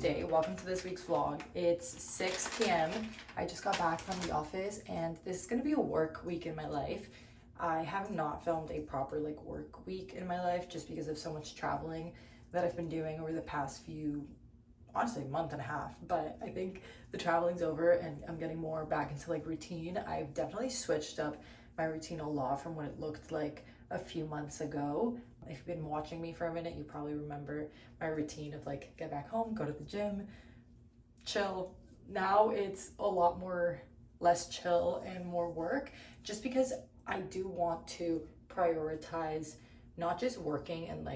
day. Welcome to this week's vlog. It's 6 p.m. I just got back from the office and this is gonna be a work week in my life. I have not filmed a proper work week in my life just because of so much traveling that I've been doing over the past few, honestly, month and a half. But I think the traveling's over and I'm getting more back into routine. I've definitely switched up my routine a lot from what it looked like a few months ago. If you've been watching me for a minute, you probably remember my routine of get back home, go to the gym, chill. Now it's a lot more less chill and more work, just because I do want to prioritize not just working and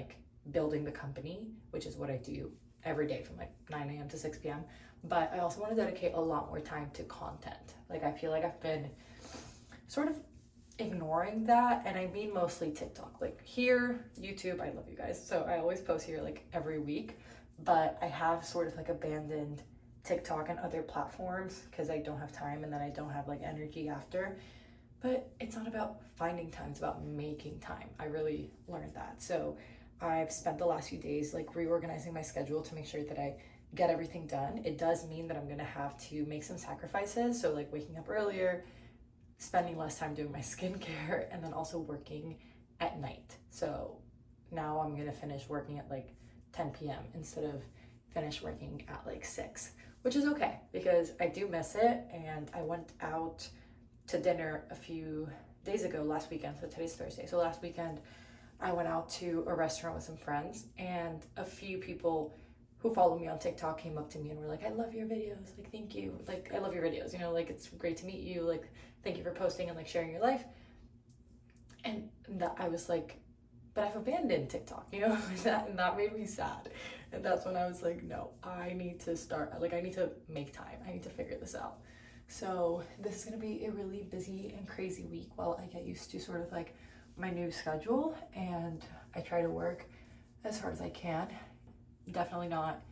building the company, which is what I do every day from 9 a.m. to 6 p.m. But I also want to dedicate a lot more time to content. I feel like I've been sort of ignoring that, and I mean mostly TikTok. Here, YouTube, I love you guys, so I always post here every week, but I have sort of abandoned TikTok and other platforms because I don't have time, and then I don't have energy after. But it's not about finding time, it's about making time. I really learned that. So I've spent the last few days reorganizing my schedule to make sure that I get everything done. It does mean that I'm gonna have to make some sacrifices, so waking up earlier, spending less time doing my skincare, and then also working at night. So now I'm gonna finish working at 10 p.m. instead of finish working at 6, which is okay because I do miss it. And I went out to dinner a few days ago, last weekend, so today's Thursday. So last weekend I went out to a restaurant with some friends, and a few people who follow me on TikTok came up to me and were like, I love your videos, thank you, I love your videos, it's great to meet you, thank you for posting and sharing your life. And that I was but I've abandoned TikTok, that made me sad. And that's when I was no, I need to start, I need to make time, I need to figure this out. So this is gonna be a really busy and crazy week while I get used to sort of my new schedule, and I try to work as hard as I can. Definitely not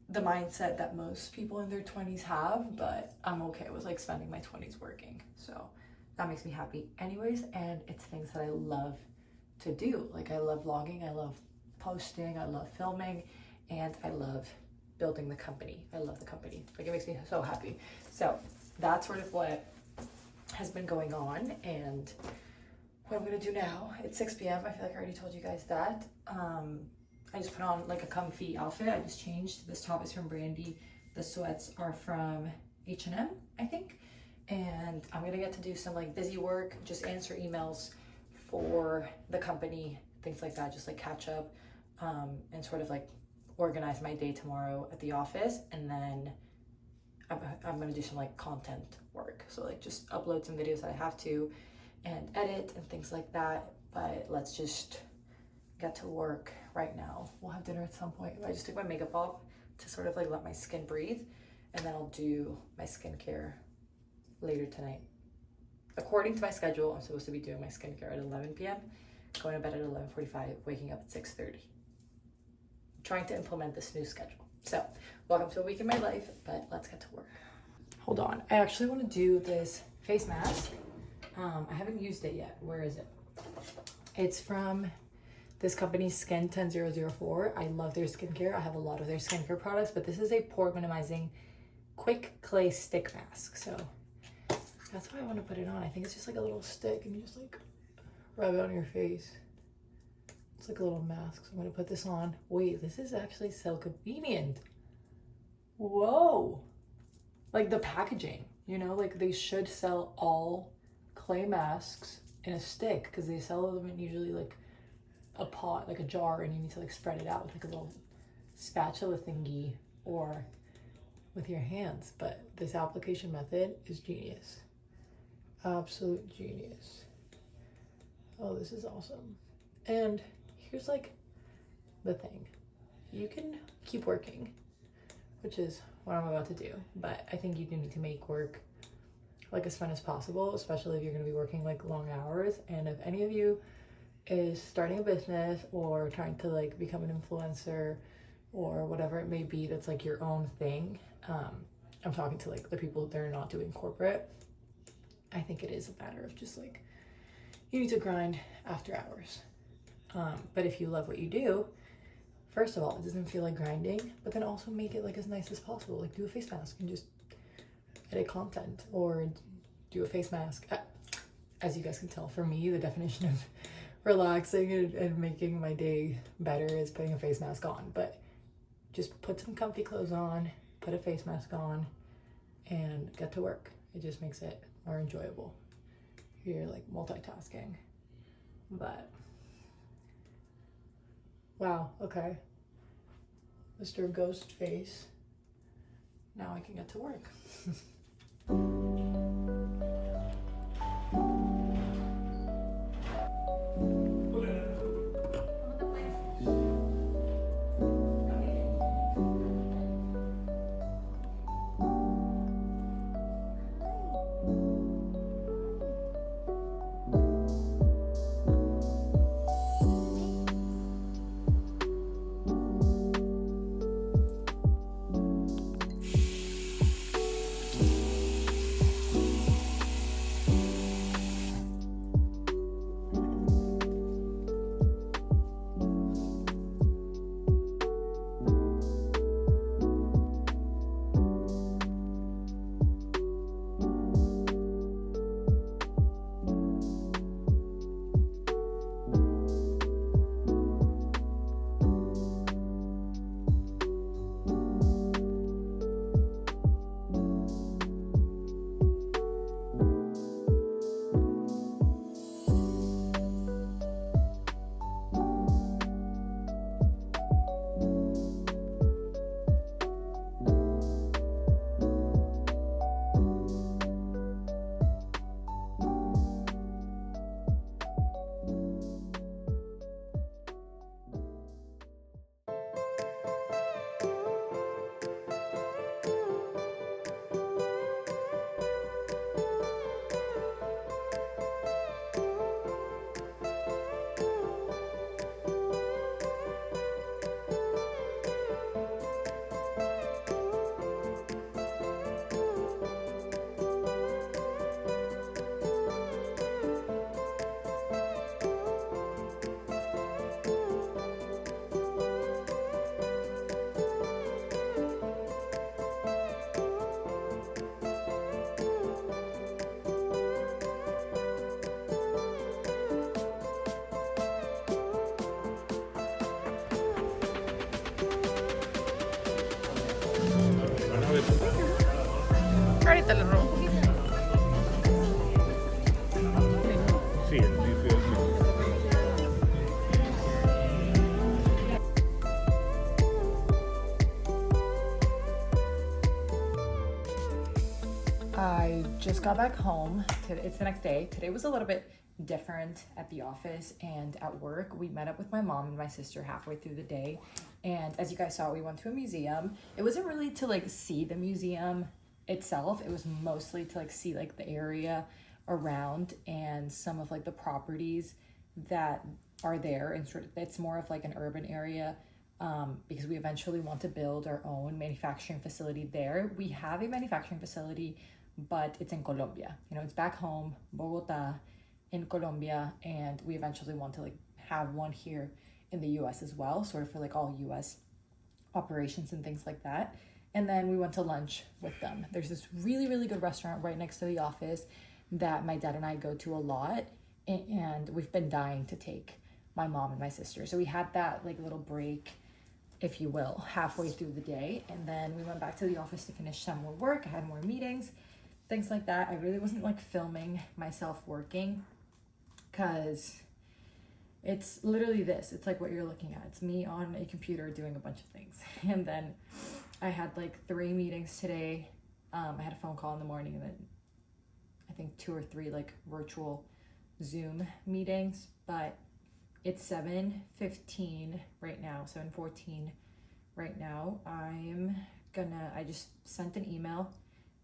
the mindset that most people in their 20s have, but I'm okay with spending my 20s working. So that makes me happy anyways, and it's things that I love to do. I love vlogging, I love posting, I love filming, and I love building the company. I love the company. It makes me so happy. So that's sort of what has been going on, and what I'm gonna do now. It's 6 p.m. I feel I already told you guys that. I just put on a comfy outfit. I just changed. This top is from Brandy. The sweats are from H&M, I think. And I'm gonna get to do some busy work, just answer emails for the company, things like that, just catch up, and sort of organize my day tomorrow at the office. And then I'm gonna do some content work. So just upload some videos that I have to and edit and things like that. But let's just get to work right now. We'll have dinner at some point. I just took my makeup off to sort of let my skin breathe, and then I'll do my skincare later tonight. According to my schedule, I'm supposed to be doing my skincare at 11 p.m., going to bed at 11:45, waking up at 6:30. Trying to implement this new schedule. So welcome to a week in my life, but let's get to work. Hold on, I actually want to do this face mask. I haven't used it yet. Where is it? It's from this company, Skin 10004. I love their skincare. I have a lot of their skincare products, but this is a pore minimizing quick clay stick mask. So that's why I want to put it on. I think it's just a little stick, and you just rub it on your face. It's a little mask. So I'm gonna put this on. Wait, this is actually so convenient. Whoa. The packaging, they should sell all clay masks in a stick, because they sell them in usually a pot, a jar, and you need to spread it out with a little spatula thingy or with your hands. But this application method is genius. Absolute genius. Oh, this is awesome. And here's the thing. You can keep working, which is what I'm about to do, but I think you do need to make work as fun as possible, especially if you're going to be working long hours. And if any of you is starting a business or trying to become an influencer or whatever it may be, that's your own thing, I'm talking to the people that are not doing corporate. I think it is a matter of just you need to grind after hours. But if you love what you do, first of all, it doesn't feel like grinding, but then also make it like as nice as possible. Like do a face mask and just edit content, or do a face mask. As you guys can tell, for me, the definition of relaxing and making my day better is putting a face mask on. But just put some comfy clothes on, put a face mask on, and get to work. It just makes it more enjoyable. You're like multitasking. But wow, okay. Mr. Ghost Face. Now I can get to work. Ahorita lo robo. Sí, el bife es mejor. I just got back home. It's the next day. Today was a little bit different at the office and at work. We met up with my mom and my sister halfway through the day. And as you guys saw, we went to a museum. It wasn't really to like see the museum itself. It was mostly to like see like the area around and some of like the properties that are there. And sort of, it's more of like an urban area because we eventually want to build our own manufacturing facility there. We have a manufacturing facility, but it's in Colombia. You know, it's back home, Bogota, in Colombia, and we eventually want to like have one here in the US as well, sort of for like all US operations and things like that. And then we went to lunch with them. There's this really, really good restaurant right next to the office that my dad and I go to a lot, and we've been dying to take my mom and my sister. So we had that like little break, if you will, halfway through the day, and then we went back to the office to finish some more work. I had more meetings, things like that. I really wasn't like filming myself working because it's literally this. It's like what you're looking at. It's me on a computer doing a bunch of things. And then I had like 3 meetings today. I had a phone call in the morning, and then I think 2 or 3 like virtual Zoom meetings. But it's 7:15 right now, 7:14 right now. I just sent an email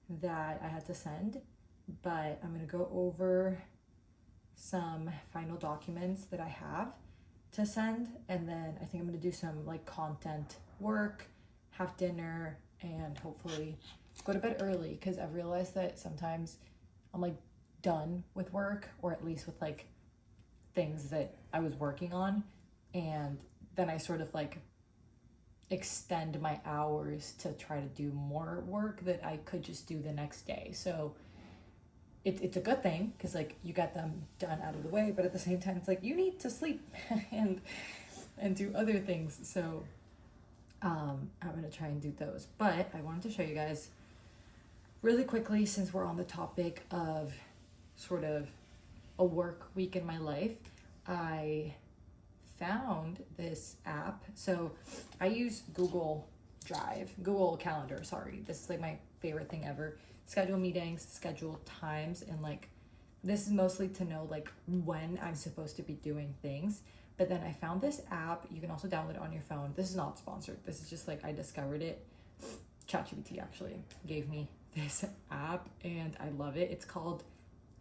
that I had to send, but I'm gonna go over some final documents that I have to send, and then I think I'm gonna do some like content work, have dinner, and hopefully go to bed early, because I've realized that sometimes I'm like done with work, or at least with like things that I was working on, and then I sort of like extend my hours to try to do more work that I could just do the next day. So it's a good thing because like you get them done out of the way, but at the same time it's like you need to sleep and do other things. So I'm gonna try and do those. But I wanted to show you guys really quickly, since we're on the topic of sort of a work week in my life, I found this app. So I use Google Calendar, sorry. This is like my favorite thing ever. Schedule meetings, schedule times, and like this is mostly to know like when I'm supposed to be doing things. But then I found this app. You can also download it on your phone. This is not sponsored. This is just like I discovered it. ChatGPT actually gave me this app and I love it. It's called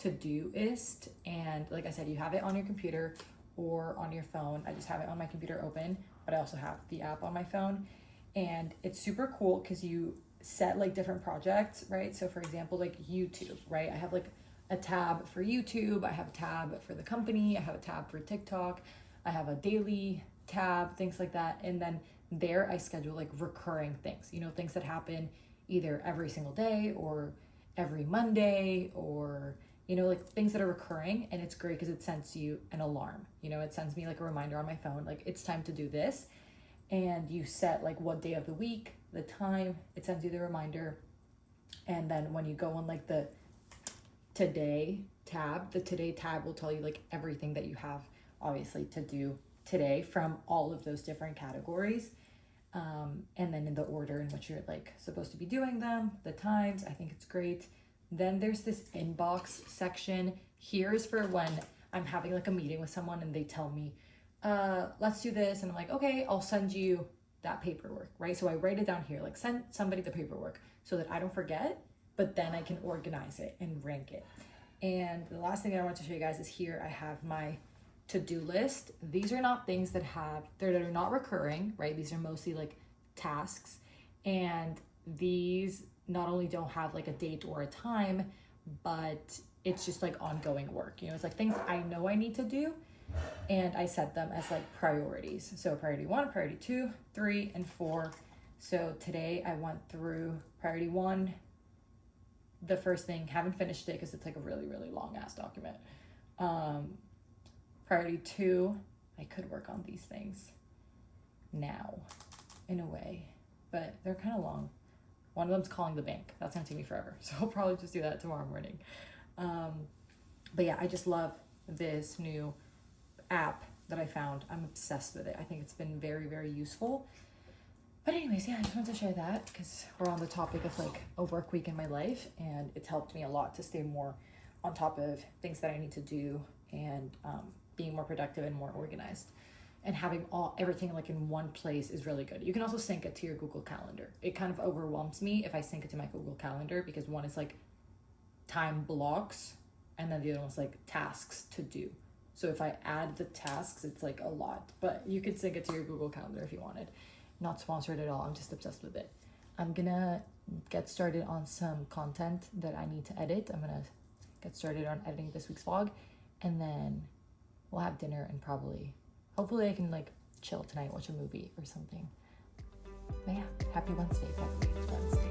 Todoist, and like I said, you have it on your computer or on your phone. I just have it on my computer open, but I also have the app on my phone, and it's super cool because you set like different projects, right? So for example, like YouTube, right? I have like a tab for YouTube, I have a tab for the company, I have a tab for TikTok, I have a daily tab, things like that. And then there I schedule like recurring things, you know, things that happen either every single day or every Monday, or you know, like things that are recurring. And it's great because it sends you an alarm, you know, it sends me like a reminder on my phone, like it's time to do this. And you set like what day of the week, the time, it sends you the reminder. And then when you go on like the today tab will tell you like everything that you have obviously to do today from all of those different categories. And then in the order in which you're like supposed to be doing them, the times. I think it's great. Then there's this inbox section. Here's for when I'm having like a meeting with someone and they tell me, let's do this. And I'm like, okay, I'll send you that paperwork, right? So I write it down here, like send somebody the paperwork so that I don't forget, but then I can organize it and rank it. And the last thing I want to show you guys is here I have my to-do list. These are not things that are not recurring, right? These are mostly like tasks. And these not only don't have like a date or a time, but it's just like ongoing work. You know, it's like things I know I need to do, and I set them as like priorities. So priority 1, priority 2, 3, and 4. So today I went through priority 1. The first thing, haven't finished it because it's like a really, really long ass document. Priority 2, I could work on these things now in a way, but they're kind of long. One of them's calling the bank. That's gonna take me forever. So I'll probably just do that tomorrow morning. But yeah, I just love this new app that I found. I'm obsessed with it. I think it's been very, very useful. But anyways, yeah, I just wanted to share that because we're on the topic of like a work week in my life, and it's helped me a lot to stay more on top of things that I need to do, and being more productive and more organized. And having everything like in one place is really good. You can also sync it to your Google Calendar. It kind of overwhelms me if I sync it to my Google Calendar because one is like time blocks and then the other one's like tasks to do. So if I add the tasks, it's like a lot, but you could sync it to your Google Calendar if you wanted. Not sponsored at all. I'm just obsessed with it. I'm gonna get started on some content that I need to edit. I'm gonna get started on editing this week's vlog, and then we'll have dinner and hopefully I can like chill tonight, watch a movie or something. But yeah, happy Wednesday, by the way. It's Wednesday.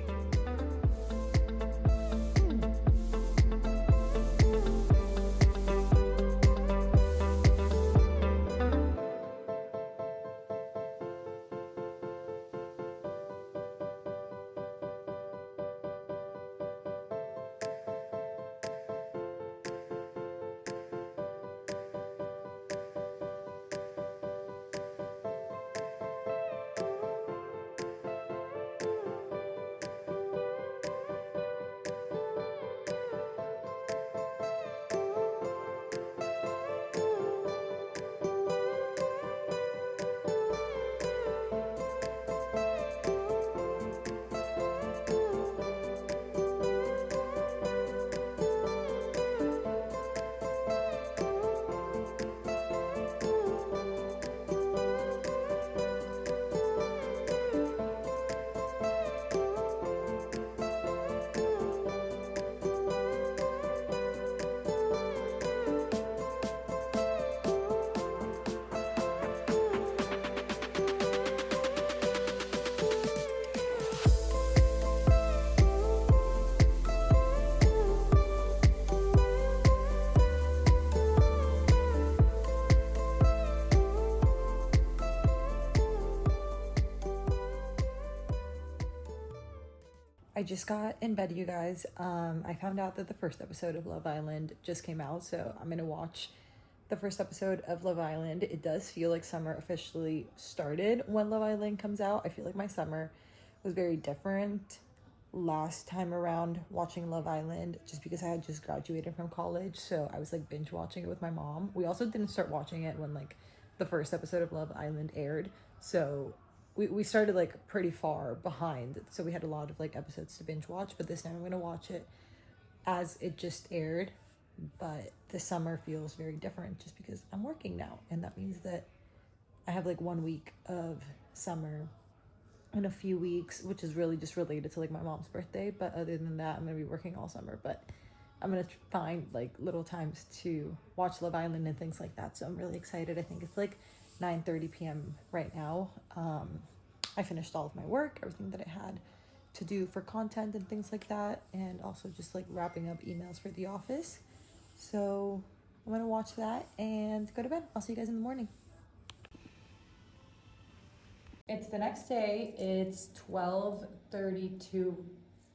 I just got in bed, you guys. I found out that the first episode of Love Island just came out, so I'm gonna watch the first episode of Love Island. It does feel like summer officially started when Love Island comes out. I feel like my summer was very different last time around watching Love Island, just because I had just graduated from college, so I was like binge watching it with my mom. We also didn't start watching it when like the first episode of Love Island aired, so we started like pretty far behind, so we had a lot of like episodes to binge watch. But this time I'm gonna watch it as it just aired. But the summer feels very different just because I'm working now, and that means that I have like 1 week of summer in a few weeks, which is really just related to like my mom's birthday. But other than that, I'm gonna be working all summer. But I'm gonna find like little times to watch Love Island and things like that, so I'm really excited. I think it's like 9:30 p.m. right now. I finished all of my work, everything that I had to do for content and things like that, and also just like wrapping up emails for the office. So I'm gonna watch that and go to bed. I'll see you guys in the morning. It's the next day. It's 12:32,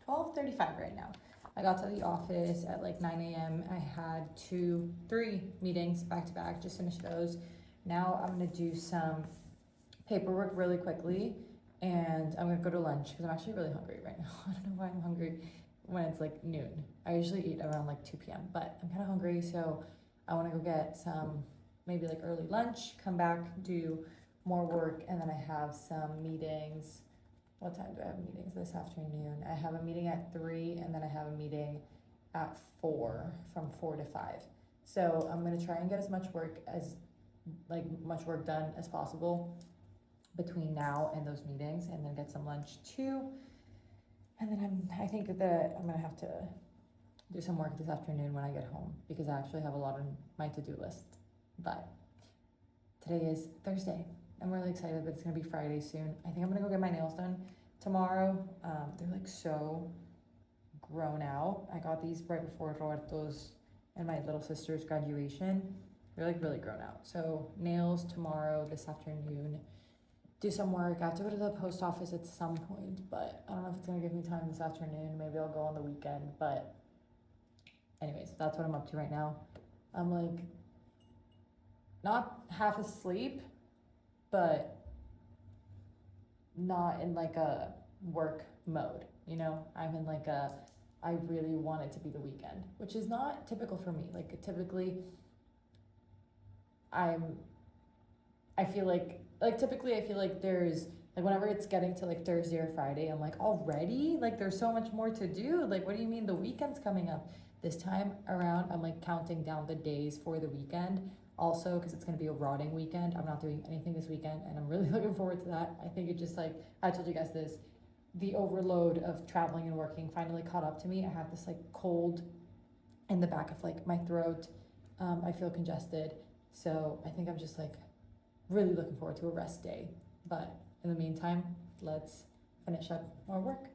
12:35 right now. I got to the office at like 9 a.m. I had 3 meetings back to back, just finished those. Now I'm gonna do some paperwork really quickly, and I'm gonna go to lunch because I'm actually really hungry right now. I don't know why I'm hungry when it's like noon. I usually eat around like 2 p.m., but I'm kind of hungry, so I want to go get some maybe like early lunch, come back, do more work, and then I have some meetings. What time do I have meetings this afternoon? I have a meeting at 3, and then I have a meeting at 4, from 4 to 5. So I'm gonna try and get as much work done as possible between now and those meetings, and then get some lunch too. And then I think that I'm gonna have to do some work this afternoon when I get home, because I actually have a lot on my to-do list. But today is Thursday. I'm really excited that it's gonna be Friday soon. I think I'm gonna go get my nails done tomorrow. They're like so grown out. I got these right before Roberto's and my little sister's graduation. They're like really grown out. So nails tomorrow, this afternoon. Do some work. I have to go to the post office at some point, but I don't know if it's gonna give me time this afternoon. Maybe I'll go on the weekend, but anyways, that's what I'm up to right now. I'm like not half asleep, but not in like a work mode, you know? I'm in like a, I really want it to be the weekend, which is not typical for me. Like typically I feel like there's like whenever it's getting to like Thursday or Friday, I'm like, already? Like there's so much more to do. Like, what do you mean the weekend's coming up? This time around, I'm like counting down the days for the weekend. Also, because it's gonna be a rotting weekend. I'm not doing anything this weekend, and I'm really looking forward to that. I think it just like, I told you guys this, the overload of traveling and working finally caught up to me. I have this like cold in the back of like my throat. I feel congested. So I think I'm just like really looking forward to a rest day. But in the meantime, let's finish up our work.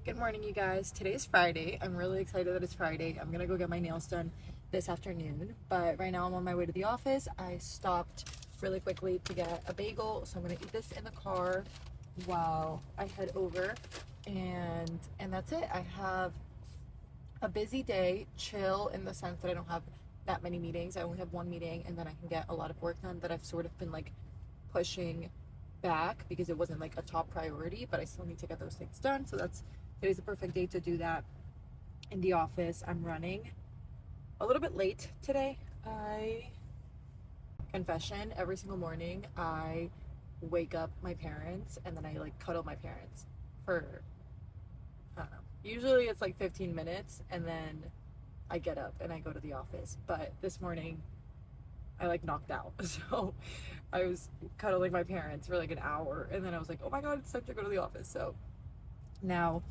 Good morning, you guys. Today's Friday. I'm really excited that it's Friday. I'm gonna go get my nails done this afternoon, but right now I'm on my way to the office. I stopped really quickly to get a bagel, so I'm gonna eat this in the car while I head over, and that's it. I have a busy day, chill in the sense that I don't have that many meetings. I only have one meeting, and then I can get a lot of work done that I've sort of been like pushing back because it wasn't like a top priority, but I still need to get those things done. So today's the perfect day to do that in the office. I'm running a little bit late today. Confession, every single morning I wake up my parents and then I like cuddle my parents for, I don't know, usually it's like 15 minutes and then I get up and I go to the office. But this morning I like knocked out. So I was cuddling my parents for like an hour and then I was like, oh my God, it's time to go to the office. So now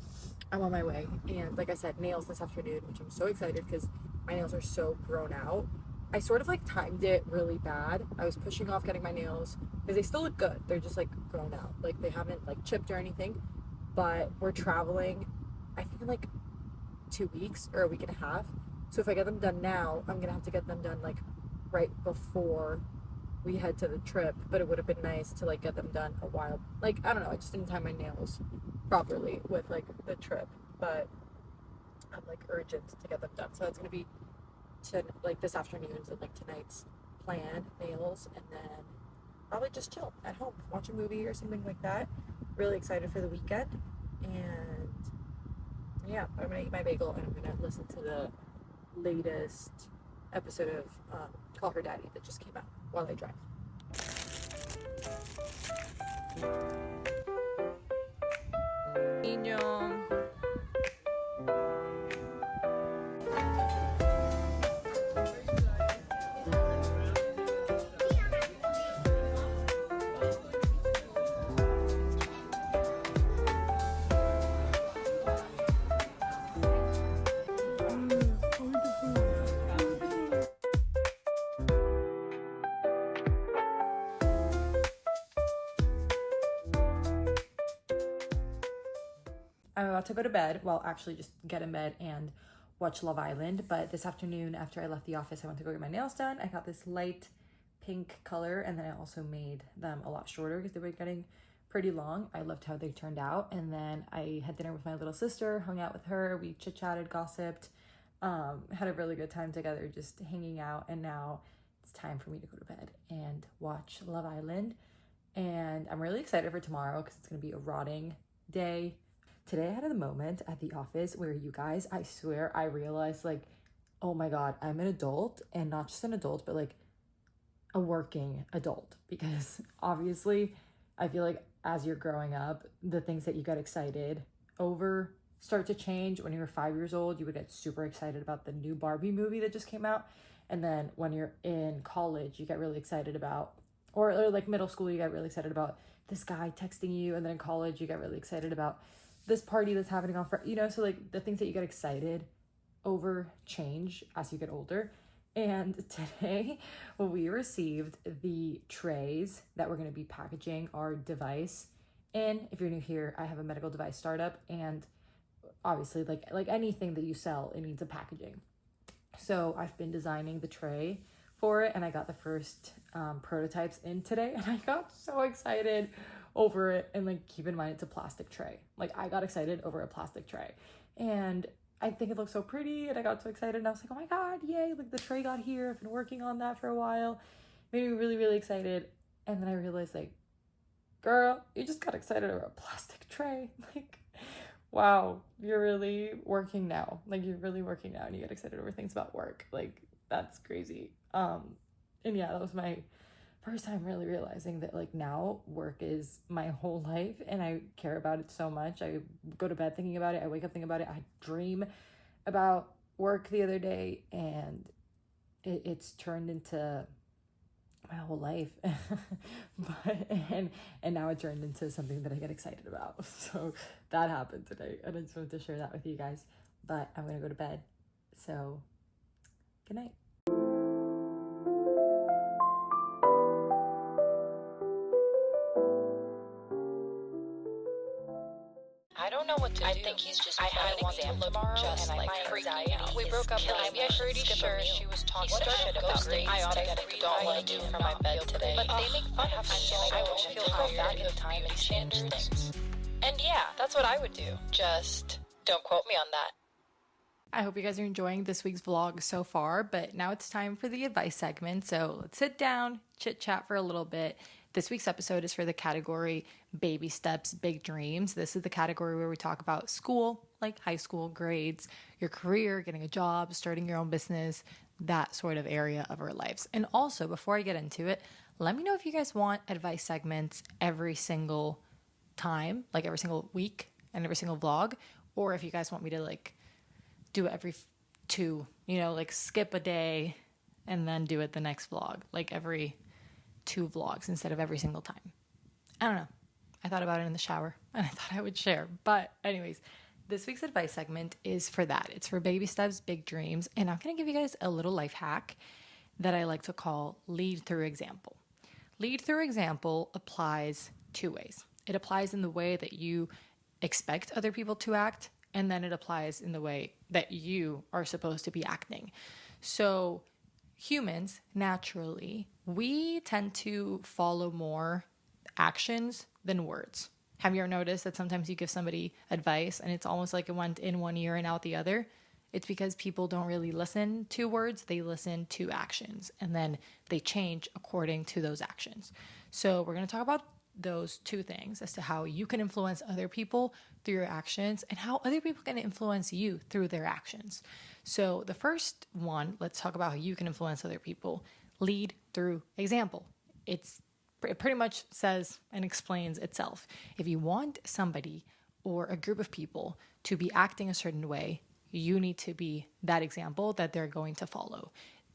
I'm on my way, and like I said, nails this afternoon, which I'm so excited because my nails are so grown out. I sort of like timed it really bad. I was pushing off getting my nails because they still look good. They're just like grown out. Like they haven't like chipped or anything, but we're traveling, I think in like 2 weeks or a week and a half. So if I get them done now, I'm gonna have to get them done like right before we head to the trip, but it would have been nice to like get them done a while. Like, I don't know, I just didn't time my nails properly with like the trip, but I'm like urgent to get them done. So it's gonna be like this afternoon's and like tonight's plan, nails, and then probably just chill at home, watch a movie or something like that. Really excited for the weekend, and yeah, I'm gonna eat my bagel and I'm gonna listen to the latest episode of Call Her Daddy that just came out while I drive. Niño. I'm about to go to bed. Well, actually just get in bed and watch Love Island. But this afternoon, after I left the office, I went to go get my nails done. I got this light pink color, and then I also made them a lot shorter because they were getting pretty long. I loved how they turned out. And then I had dinner with my little sister, hung out with her. We chit-chatted, gossiped, had a really good time together just hanging out. And now it's time for me to go to bed and watch Love Island. And I'm really excited for tomorrow because it's going to be a rotting day. Today I had a moment at the office where, you guys, I swear I realized like, oh my God, I'm an adult, and not just an adult, but like a working adult, because obviously I feel like as you're growing up, the things that you got excited over start to change. When you were 5 years old, you would get super excited about the new Barbie movie that just came out. And then when you're in college, you get really excited about, or like middle school, you get really excited about this guy texting you. And then in college, you get really excited about this party that's happening on Friday, you know, so like the things that you get excited over change as you get older. And today we received the trays that we're going to be packaging our device in. If you're new here, I have a medical device startup, and obviously like anything that you sell, it needs a packaging. So I've been designing the tray for it, and I got the first prototypes in today, and I got so excited over it. And like, keep in mind, it's a plastic tray. Like, I got excited over a plastic tray, and I think it looks so pretty, and I got so excited, and I was like, oh my God, yay, like the tray got here. I've been working on that for a while. Made me really, really excited. And then I realized, like, girl, you just got excited over a plastic tray. Like, wow, you're really working now. Like, you're really working now, and you get excited over things about work. Like, that's crazy. And yeah, that was my first time really realizing that like now work is my whole life, and I care about it so much. I go to bed thinking about it. I wake up thinking about it. I dream about work the other day, and it's turned into my whole life. And now it turned into something that I get excited about. So that happened today, and I just wanted to share that with you guys. But I'm gonna go to bed. So good night. I don't know what what to do. I think he's just I want to look tomorrow just and like freaking out. We broke up. I'm pretty sure she was talking shit about me. I ought to get a don't want to do from my bed today. But they make fun of me. I wish I could go back in time and change things. And yeah, that's what I would do. Just don't quote me on that. I hope you guys are enjoying this week's vlog so far, but now it's time for the advice segment. So let's sit down, chit chat for a little bit. This week's episode is for the category Baby Steps, Big Dreams. This is the category where we talk about school, like high school grades, your career, getting a job, starting your own business, that sort of area of our lives. And also, before I get into it, let me know if you guys want advice segments every single time, like every single week and every single vlog, or if you guys want me to like do it every two, like skip a day and then do it the next vlog, like every 2 vlogs instead of every single time. I don't know. I thought about it in the shower and I thought I would share. But anyways, this week's advice segment is for that. It's for baby steps, big dreams. And I'm going to give you guys a little life hack that I like to call lead through example. Lead through example applies 2 ways. It applies in the way that you expect other people to act, and then it applies in the way that you are supposed to be acting. So humans, naturally, we tend to follow more actions than words. Have you ever noticed that sometimes you give somebody advice and it's almost like it went in one ear and out the other? It's because people don't really listen to words, they listen to actions, and then they change according to those actions. So we're going to talk about those 2 things as to how you can influence other people through your actions and how other people can influence you through their actions. So the first one, let's talk about how you can influence other people. Lead through example. It pretty much says and explains itself. If you want somebody or a group of people to be acting a certain way, you need to be that example that they're going to follow.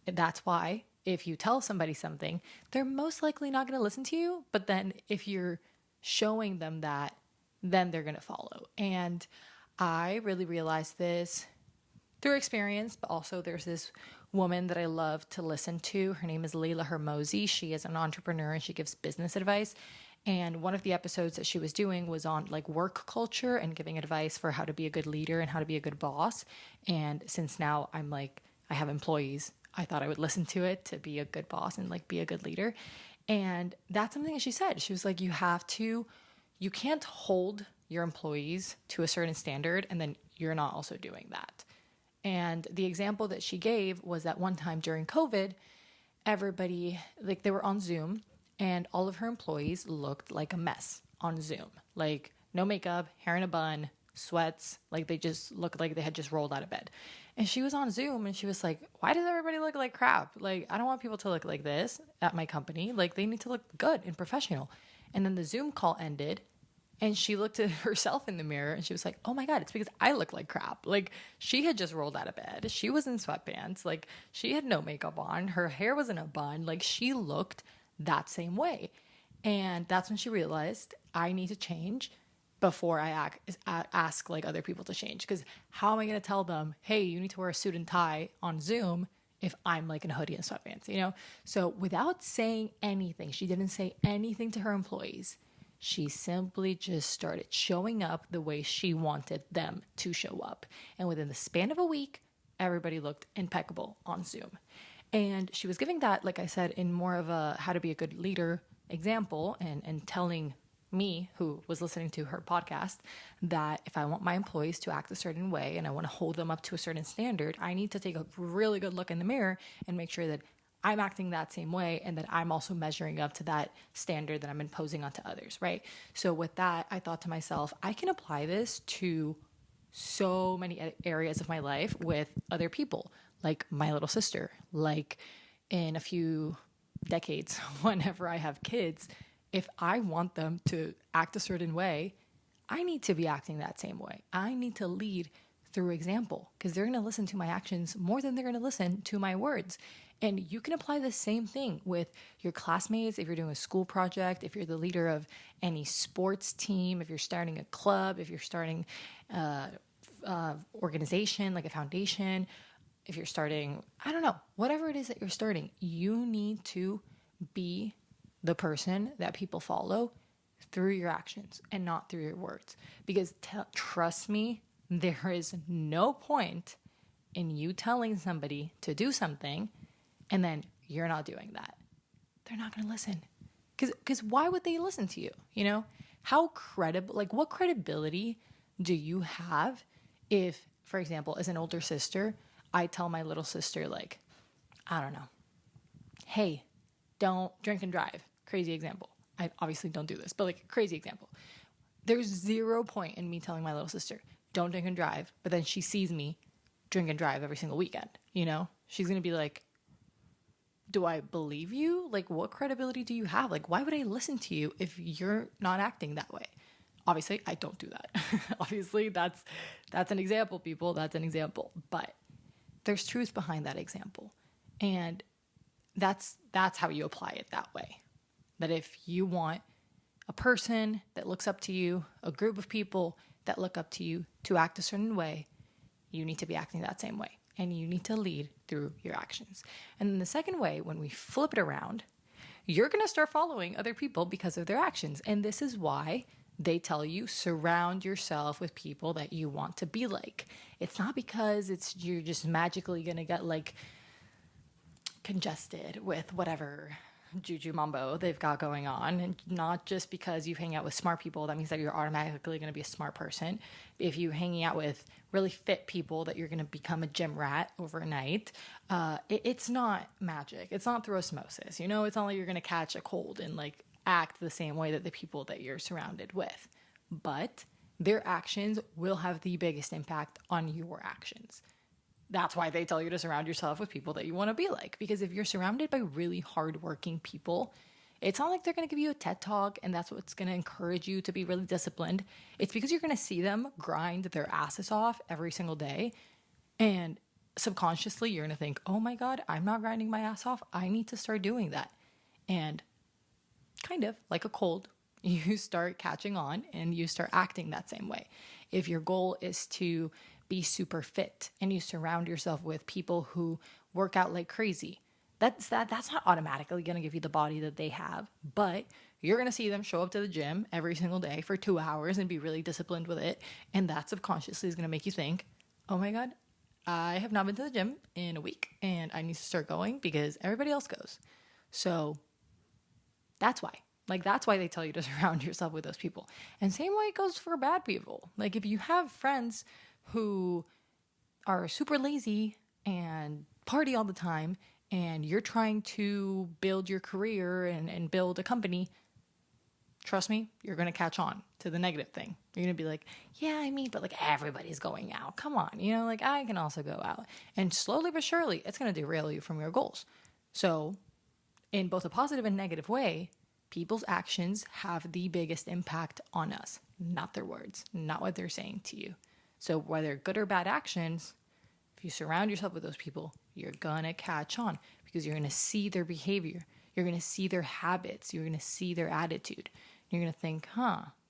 That's why if you tell somebody something, they're most likely not going to listen to you. But then if you're showing them that, then they're going to follow. And I really realized this through experience, but also there's this woman that I love to listen to. Her name is Leila Hermosi. She is an entrepreneur and she gives business advice. And one of the episodes that she was doing was on like work culture and giving advice for how to be a good leader and how to be a good boss. And since now I have employees, I thought I would listen to it to be a good boss and like be a good leader. And that's something that she said. She was like, you can't hold your employees to a certain standard and then you're not also doing that. And the example that she gave was that one time during COVID, everybody, like they were on Zoom and all of her employees looked like a mess on Zoom. Like no makeup, hair in a bun, sweats, like they just looked like they had just rolled out of bed. And she was on Zoom and she was like, why does everybody look like crap? Like, I don't want people to look like this at my company. Like, they need to look good and professional. And then the Zoom call ended and she looked at herself in the mirror and she was like, oh my God, it's because I look like crap. Like, she had just rolled out of bed. She was in sweatpants. Like, she had no makeup on. Her hair was in a bun. Like, she looked that same way. And that's when she realized, I need to change before I ask like other people to change. Because how am I going to tell them, hey, you need to wear a suit and tie on Zoom if I'm like in a hoodie and sweatpants, So without saying anything, she didn't say anything to her employees. She simply just started showing up the way she wanted them to show up. And within the span of a week, everybody looked impeccable on Zoom. And she was giving that, like I said, in more of a how to be a good leader example and telling me, who was listening to her podcast, that if I want my employees to act a certain way and I want to hold them up to a certain standard, I need to take a really good look in the mirror and make sure that I'm acting that same way and that I'm also measuring up to that standard that I'm imposing onto others, right? So with that, I thought to myself, I can apply this to so many areas of my life with other people, like my little sister, like in a few decades, whenever I have kids, if I want them to act a certain way, I need to be acting that same way. I need to lead through example because they're going to listen to my actions more than they're going to listen to my words. And you can apply the same thing with your classmates if you're doing a school project, if you're the leader of any sports team, if you're starting a club, if you're starting organization like a foundation, if you're starting, I don't know, whatever it is that you're starting, you need to be the person that people follow through your actions and not through your words. Because trust me, there is no point in you telling somebody to do something and then you're not doing that. They're not going to listen. Because why would they listen to you? You know, how credible, like what credibility do you have if, for example, as an older sister, I tell my little sister, like, I don't know, hey, don't drink and drive. Crazy example. I obviously don't do this, but like crazy example. There's 0 point in me telling my little sister, don't drink and drive. But then she sees me drink and drive every single weekend. You know, she's going to be like, do I believe you? Like, what credibility do you have? Like, why would I listen to you if you're not acting that way? Obviously, I don't do that. Obviously, that's an example, people. That's an example. But there's truth behind that example. And that's how you apply it that way. That if you want a person that looks up to you, a group of people that look up to you to act a certain way, you need to be acting that same way. And you need to lead through your actions. And then the second way, when we flip it around, you're going to start following other people because of their actions. And this is why they tell you surround yourself with people that you want to be like. It's not because you're just magically going to get like congested with whatever juju mambo they've got going on, and not just because you hang out with smart people that means that you're automatically going to be a smart person. If you hanging out with really fit people that you're going to become a gym rat overnight, it's not magic. It's not through osmosis. You know, it's not like you're going to catch a cold and like act the same way that the people that you're surrounded with, but their actions will have the biggest impact on your actions. That's why they tell you to surround yourself with people that you want to be like. Because if you're surrounded by really hardworking people, it's not like they're going to give you a TED talk and that's what's going to encourage you to be really disciplined. It's because you're going to see them grind their asses off every single day. And subconsciously, you're going to think, oh my God, I'm not grinding my ass off. I need to start doing that. And kind of like a cold, you start catching on and you start acting that same way. If your goal is to be super fit and you surround yourself with people who work out like crazy, that's not automatically going to give you the body that they have, but you're going to see them show up to the gym every single day for 2 hours and be really disciplined with it. And that subconsciously is going to make you think, oh my God, I have not been to the gym in a week and I need to start going because everybody else goes. So that's why. Like, that's why they tell you to surround yourself with those people. And same way it goes for bad people. Like, if you have friends who are super lazy and party all the time and you're trying to build your career and build a company, trust me, you're going to catch on to the negative thing. You're going to be like, yeah, I mean, but like everybody's going out. Come on. You know, like I can also go out. And slowly but surely, it's going to derail you from your goals. So in both a positive and negative way, people's actions have the biggest impact on us, not their words, not what they're saying to you. So whether good or bad actions, if you surround yourself with those people, you're going to catch on because you're going to see their behavior. You're going to see their habits. You're going to see their attitude. You're going to think,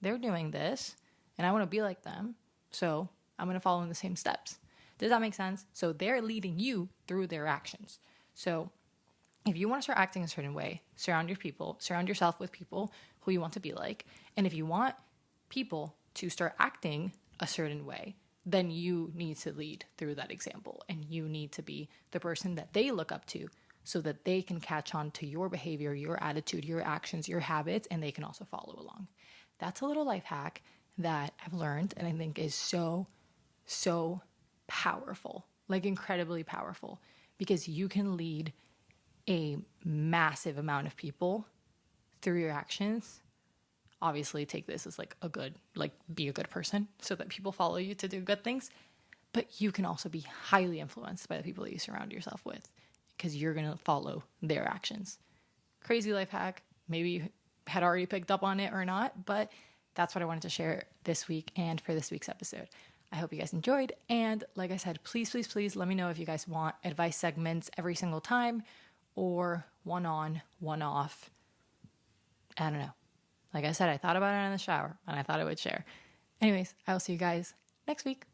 they're doing this and I want to be like them. So I'm going to follow in the same steps. Does that make sense? So they're leading you through their actions. So if you want to start acting a certain way, surround yourself with people who you want to be like. And if you want people to start acting a certain way, then you need to lead through that example. And you need to be the person that they look up to so that they can catch on to your behavior, your attitude, your actions, your habits, and they can also follow along. That's a little life hack that I've learned and I think is so, so powerful, like incredibly powerful, because you can lead a massive amount of people through your actions. Obviously, take this as be a good person so that people follow you to do good things. But you can also be highly influenced by the people that you surround yourself with because you're going to follow their actions. Crazy life hack. Maybe you had already picked up on it or not, but that's what I wanted to share this week and for this week's episode. I hope you guys enjoyed. And like I said, please, please, please let me know if you guys want advice segments every single time or one on, one off. I don't know. Like I said, I thought about it in the shower and I thought I would share. Anyways, I will see you guys next week.